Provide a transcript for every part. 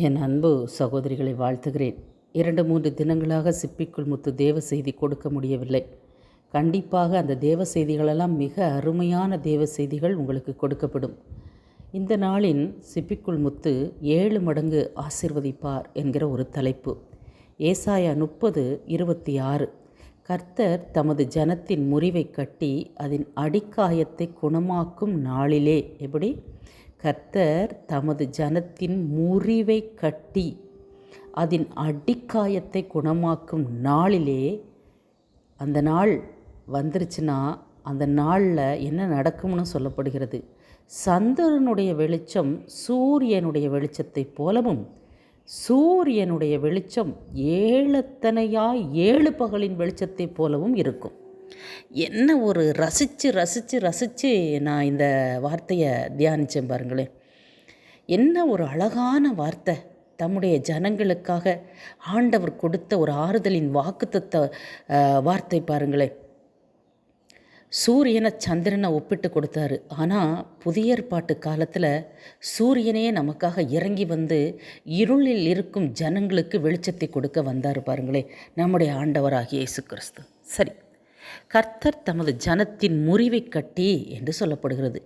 என் அன்பு சகோதரிகளை வாழ்த்துகிறேன். 2-3 தினங்களாக சிப்பிக்குள் முத்து தேவ செய்தி கொடுக்க முடியவில்லை. கண்டிப்பாக அந்த தேவ செய்திகளெல்லாம் மிக அருமையான தேவ செய்திகள் உங்களுக்கு கொடுக்கப்படும். இந்த நாளின் சிப்பிக்குள் முத்து 7 மடங்கு ஆசீர்வதிப்பார் என்கிற ஒரு தலைப்பு. ஏசாயா 30:26. கர்த்தர் தமது ஜனத்தின் முறிவை கட்டி அதன் அடிக்காயத்தை குணமாக்கும் நாளிலே. எப்படி? கர்த்தர் தமது ஜனத்தின் முறிவை கட்டி அதன் அடிக்காயத்தை குணமாக்கும் நாளிலே. அந்த நாள் வந்துருச்சுன்னா அந்த நாளில் என்ன நடக்கும்னு சொல்லப்படுகிறது. சந்திரனுடைய வெளிச்சம் சூரியனுடைய வெளிச்சத்தை போலவும், சூரியனுடைய வெளிச்சம் ஏழத்தனையாய் 7 பகலின் வெளிச்சத்தை போலவும் இருக்கும். என்ன ஒரு ரசித்து நான் இந்த வார்த்தையை தியானித்தேன் பாருங்களேன். என்ன ஒரு அழகான வார்த்தை. தம்முடைய ஜனங்களுக்காக ஆண்டவர் கொடுத்த ஒரு ஆறுதலின் வாக்குத்தத்த வார்த்தை பாருங்களேன். சூரியனை சந்திரனை ஒப்பிட்டு கொடுத்தாரு. ஆனால் புதிய ஏற்பாட்டு காலத்தில் சூரியனே நமக்காக இறங்கி வந்து இருளில் இருக்கும் ஜனங்களுக்கு வெளிச்சத்தை கொடுக்க வந்தார் பாருங்களேன், நம்முடைய ஆண்டவராகிய இயேசு கிறிஸ்து. சரி, கர்த்தர் தமது ஜனத்தின் முறிவை கட்டி என்று சொல்லப்படுகிறது.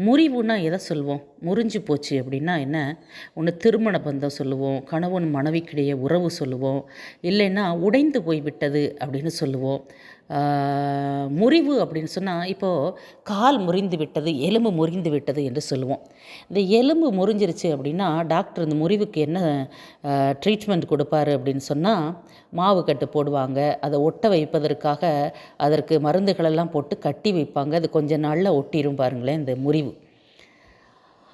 முறிவுன்னா எதை சொல்வோம்? முறிஞ்சு போச்சு அப்படின்னா என்ன? ஒன்று திருமண பந்தம் சொல்லுவோம், கணவன் மனைவிக்கிடையே உறவு சொல்லுவோம், இல்லைன்னா உடைந்து போய்விட்டது அப்படின்னு சொல்லுவோம். முறிவு அப்படின்னு சொன்னால் இப்போது கால் முறிந்து விட்டது, எலும்பு முறிந்து விட்டது என்று சொல்லுவோம். இந்த எலும்பு முறிஞ்சிருச்சு அப்படின்னா டாக்டர் இந்த முறிவுக்கு என்ன ட்ரீட்மெண்ட் கொடுப்பாரு அப்படின்னு சொன்னால், மாவு கட்டு போடுவாங்க. அதை ஒட்ட வைப்பதற்காக அதற்கு மருந்துகளெல்லாம் போட்டு கட்டி வைப்பாங்க. அது கொஞ்ச நாளில் ஒட்டிரும் பாருங்களேன் இந்த முறிவு.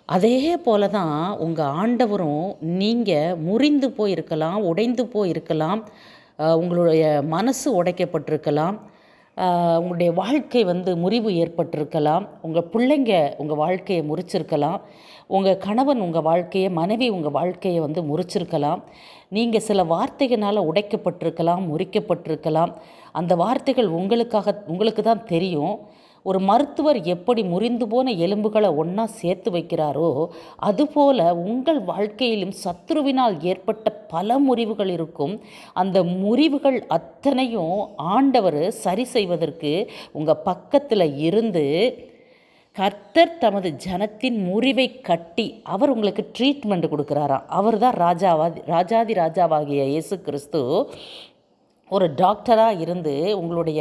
அதே போல தான் உங்கள் ஆண்டவரும். நீங்கள் முறிந்து போயிருக்கலாம், உடைந்து போயிருக்கலாம், உங்களுடைய மனசு உடைக்கப்பட்டிருக்கலாம், உங்களுடைய வாழ்க்கை முறிவு ஏற்பட்டிருக்கலாம், உங்கள் பிள்ளைங்க உங்கள் வாழ்க்கையை முறிச்சிருக்கலாம், உங்கள் கணவன் உங்கள் வாழ்க்கையை, மனைவி உங்கள் வாழ்க்கையை முறிச்சிருக்கலாம். நீங்கள் சில வார்த்தைகளால் உடைக்கப்பட்டிருக்கலாம், முறிக்கப்பட்டிருக்கலாம். அந்த வார்த்தைகள் உங்களுக்கு தான் தெரியும். ஒரு மருத்துவர் எப்படி முறிந்து போன எலும்புகளை ஒன்றா சேர்த்து வைக்கிறாரோ, அதுபோல் உங்கள் வாழ்க்கையிலும் சத்துருவினால் ஏற்பட்ட பல முறிவுகள் இருக்கும். அந்த முறிவுகள் அத்தனையும் ஆண்டவர் சரி செய்வதற்கு உங்கள் பக்கத்தில் இருந்து கர்த்தர் தமது ஜனத்தின் முறிவை கட்டி அவர் உங்களுக்கு ட்ரீட்மெண்ட் கொடுக்குறாராம். அவர் தான் ராஜாதி ராஜாவாகிய இயேசு கிறிஸ்து ஒரு டாக்டராக இருந்து உங்களுடைய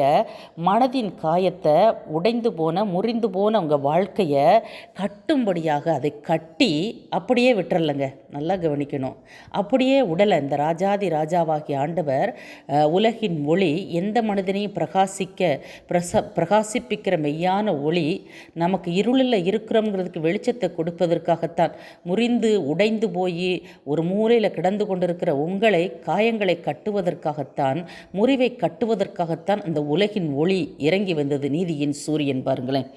மனதின் காயத்தை, உடைந்து போன முறிந்து போன உங்கள் வாழ்க்கையை கட்டும்படியாக அதை கட்டி அப்படியே விட்டுறலைங்க. நல்லா கவனிக்கணும். அப்படியே உடலை இந்த ராஜாதி ராஜாவாகிய ஆண்டவர் உலகின் ஒளி, எந்த மனிதனையும் பிரகாசிப்பிக்கிற மெய்யான ஒளி, நமக்கு இருளில் இருக்கிறோங்கிறதுக்கு வெளிச்சத்தை கொடுப்பதற்காகத்தான் முறிந்து உடைந்து போய் ஒரு மூலையில் கிடந்து கொண்டிருக்கிற உங்களை காயங்களை கட்டுவதற்காகத்தான், முறிவை கட்டுவதற்காகத்தான் அந்த உலகின் ஒளி இறங்கி வந்தது, நீதியின் சூரியன் பாருங்களேன்.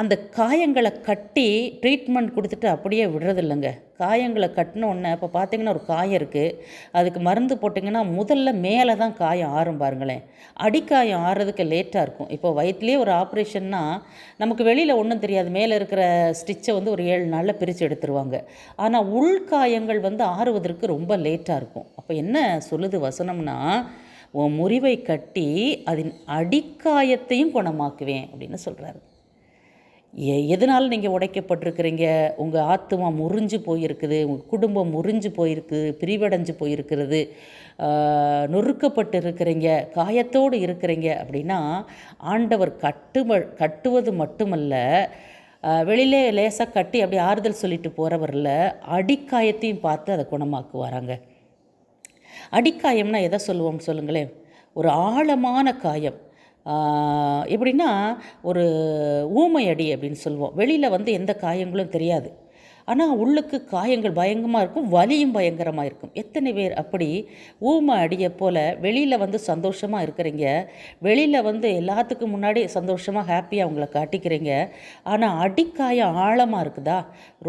அந்த காயங்களை கட்டி ட்ரீட்மெண்ட் கொடுத்துட்டு அப்படியே விடுறதில்லைங்க. காயங்களை கட்டினோடனே இப்போ பார்த்திங்கன்னா ஒரு காயம் இருக்குது, அதுக்கு மருந்து போட்டிங்கன்னா முதல்ல மேலே தான் காயம் ஆறும் பாருங்களேன். அடிக்காயம் ஆறுறதுக்கு லேட்டாக இருக்கும். இப்போ வயிற்றுலேயே ஒரு ஆப்ரேஷன்னா நமக்கு வெளியில் ஒன்றும் தெரியாது, மேலே இருக்கிற ஸ்டிச்சை ஒரு 7 நாளில் பிரித்து எடுத்துருவாங்க. ஆனால் உள்காயங்கள் ஆறுவதற்கு ரொம்ப லேட்டாக இருக்கும். அப்போ என்ன சொல்லுது வசனம்னா, உன் முறிவை கட்டி அதன் அடிக்காயத்தையும் குணமாக்குவேன் அப்படின்னு சொல்கிறாரு. எதனால் நீங்கள் உடைக்கப்பட்டிருக்கிறீங்க? உங்கள் ஆத்துமா முறிஞ்சு போயிருக்குது, உங்கள் குடும்பம் முறிஞ்சு போயிருக்கு, பிரிவடைஞ்சு போயிருக்கிறது, நொறுக்கப்பட்டு இருக்கிறீங்க, காயத்தோடு இருக்கிறீங்க அப்படின்னா ஆண்டவர் கட்டுவது மட்டுமல்ல, வெளியிலே லேசாக கட்டி அப்படி ஆறுதல் சொல்லிட்டு போகிறவரில் அடிக்காயத்தையும் பார்த்து அதை குணமாக்குவாராங்க. அடிக்காயம்னா எதை சொல்லுவோம் சொல்லுங்களேன்? ஒரு ஆழமான காயம். எப்படின்னா ஒரு ஊமை அடி அப்படின்னு சொல்லுவோம். வெளியில் எந்த காயங்களும் தெரியாது, ஆனால் உள்ளுக்கு காயங்கள் பயங்கரமாக இருக்கும், வலியும் பயங்கரமாக இருக்கும். எத்தனை பேர் அப்படி ஊமை அடியை போல் வெளியில் சந்தோஷமாக இருக்கிறீங்க, வெளியில் எல்லாத்துக்கும் முன்னாடி சந்தோஷமாக ஹாப்பியாக அவங்கள காட்டிக்கிறீங்க, ஆனால் அடிக்காயம் ஆழமாக இருக்குதா,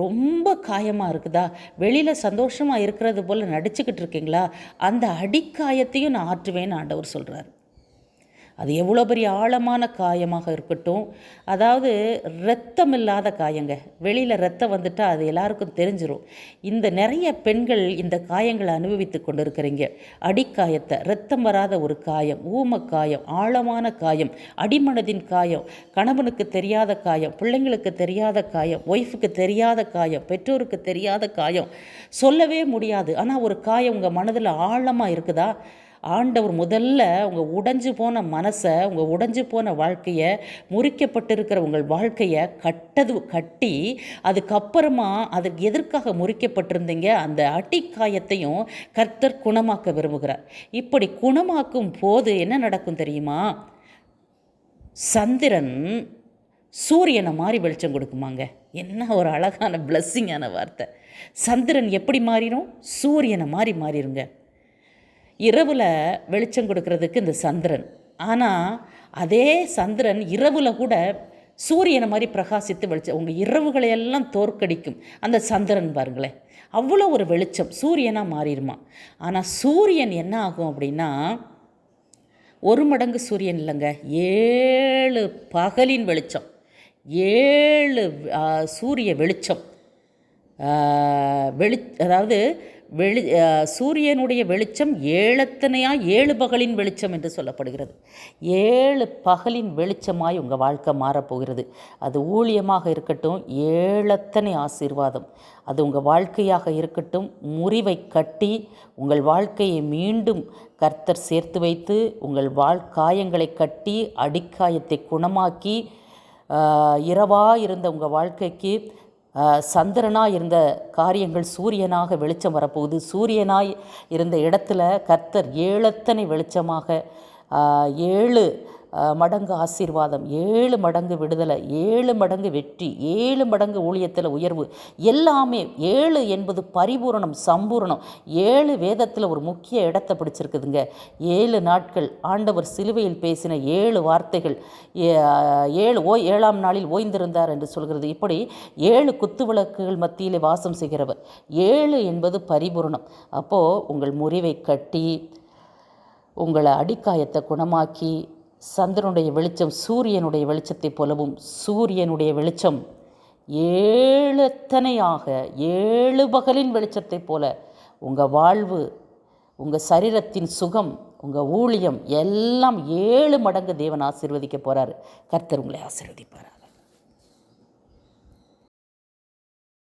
ரொம்ப காயமாக இருக்குதா, வெளியில் சந்தோஷமாக இருக்கிறது போல் நடிச்சுக்கிட்டு இருக்கீங்களா? அந்த அடிக்காயத்தையும் நான் ஆற்றுவேன்னு ஆண்டவர் சொல்கிறார். அது எவ்வளோ பெரிய ஆழமான காயமாக இருக்கட்டும், அதாவது இரத்தம் இல்லாத காயங்க. வெளியில் இரத்தம் வந்துட்டால் அது எல்லாருக்கும் தெரிஞ்சிடும். இந்த நிறைய பெண்கள் இந்த காயங்களை அனுபவித்து கொண்டு இருக்கிறீங்க. அடிக்காயத்தை, இரத்தம் வராத ஒரு காயம், ஊமக்காயம், ஆழமான காயம், அடிமனதின் காயம், கணவனுக்கு தெரியாத காயம், பிள்ளைங்களுக்கு தெரியாத காயம், ஒய்ஃபுக்கு தெரியாத காயம், பெற்றோருக்கு தெரியாத காயம், சொல்லவே முடியாது. ஆனால் ஒரு காயம் உங்கள் மனதில் ஆழமாக இருக்குதா? ஆண்டவர் முதல்ல உங்கள் உடைஞ்சு போன மனசை, உங்கள் உடைஞ்சு போன வாழ்க்கையை, முறிக்கப்பட்டிருக்கிற உங்கள் வாழ்க்கையை கட்டி அதுக்கப்புறமா அதுக்கு எதற்காக முறிக்கப்பட்டிருந்தீங்க அந்த அடிக்காயத்தையும் கர்த்தர் குணமாக்க விரும்புகிறார். இப்படி குணமாக்கும் போது என்ன நடக்கும் தெரியுமா? சந்திரன் சூரியனை மாதிரி வெளிச்சம் கொடுக்குமாங்க. என்ன ஒரு அழகான பிளஸ்ஸிங்கான வார்த்தை. சந்திரன் எப்படி மாறிடும்? சூரியனை மாதிரி மாறிடுங்க. இரவில் வெளிச்சம் கொடுக்கறதுக்கு இந்த சந்திரன். ஆனால் அதே சந்திரன் இரவில் கூட சூரியனை மாதிரி பிரகாசித்து வெளிச்சம் உங்கள் இரவுகளையெல்லாம் தோற்கடிக்கும் அந்த சந்திரன் பாருங்களேன். அவ்வளோ ஒரு வெளிச்சம் சூரியனாக மாறிடுமா. ஆனால் சூரியன் என்ன ஆகும் அப்படின்னா, ஒரு மடங்கு சூரியன் இல்லைங்க, 7 பகலின் வெளிச்சம், 7 சூரிய வெளிச்சம் அதாவது சூரியனுடைய வெளிச்சம் 7 பகலின் வெளிச்சம் என்று சொல்லப்படுகிறது. 7 பகலின் வெளிச்சமாய் உங்கள் வாழ்க்கை மாறப்போகிறது. அது ஊழியமாக இருக்கட்டும், 7 ஆசீர்வாதம். அது உங்கள் வாழ்க்கையாக இருக்கட்டும், முறிவை கட்டி உங்கள் வாழ்க்கையை மீண்டும் கர்த்தர் சேர்த்து வைத்து உங்கள் காயங்களை கட்டி அடிக்காயத்தை குணமாக்கி இரவாக இருந்த உங்கள் வாழ்க்கைக்கு சந்திரனாக இருந்த காரியங்கள் சூரியனாக வெளிச்சம் வரப்போகுது. சூரியனாய் இருந்த இடத்துல கர்த்தர் 7 வெளிச்சமாக 7 மடங்கு ஆசீர்வாதம், 7 மடங்கு விடுதலை, 7 மடங்கு வெற்றி, 7 மடங்கு ஊழியத்தில் உயர்வு, எல்லாமே 7 என்பது பரிபூரணம், சம்பூரணம். 7 வேதத்தில் ஒரு முக்கிய இடத்தை பிடிச்சிருக்குதுங்க. 7 நாட்கள் ஆண்டவர் சிலுவையில் பேசின 7 வார்த்தைகள், 7ஆம் நாளில் ஓய்ந்திருந்தார் என்று சொல்கிறது. இப்படி 7 குத்துவிளக்குகள் மத்தியிலே வாசம் செய்கிறவர். 7 என்பது பரிபூரணம். அப்போது உங்கள் முறிவை கட்டி உங்களை அடிக்காயத்தை குணமாக்கி சந்திரனுடைய வெளிச்சம் சூரியனுடைய வெளிச்சத்தைப் போலவும், சூரியனுடைய வெளிச்சம் 7 பகலின் வெளிச்சத்தைப் போல உங்கள் வாழ்வு, உங்கள் சரீரத்தின் சுகம், உங்கள் ஊழியம் எல்லாம் 7 மடங்கு தேவன் ஆசீர்வதிக்க போகிறார். கர்த்தர் உங்களை ஆசீர்வதிப்பார்.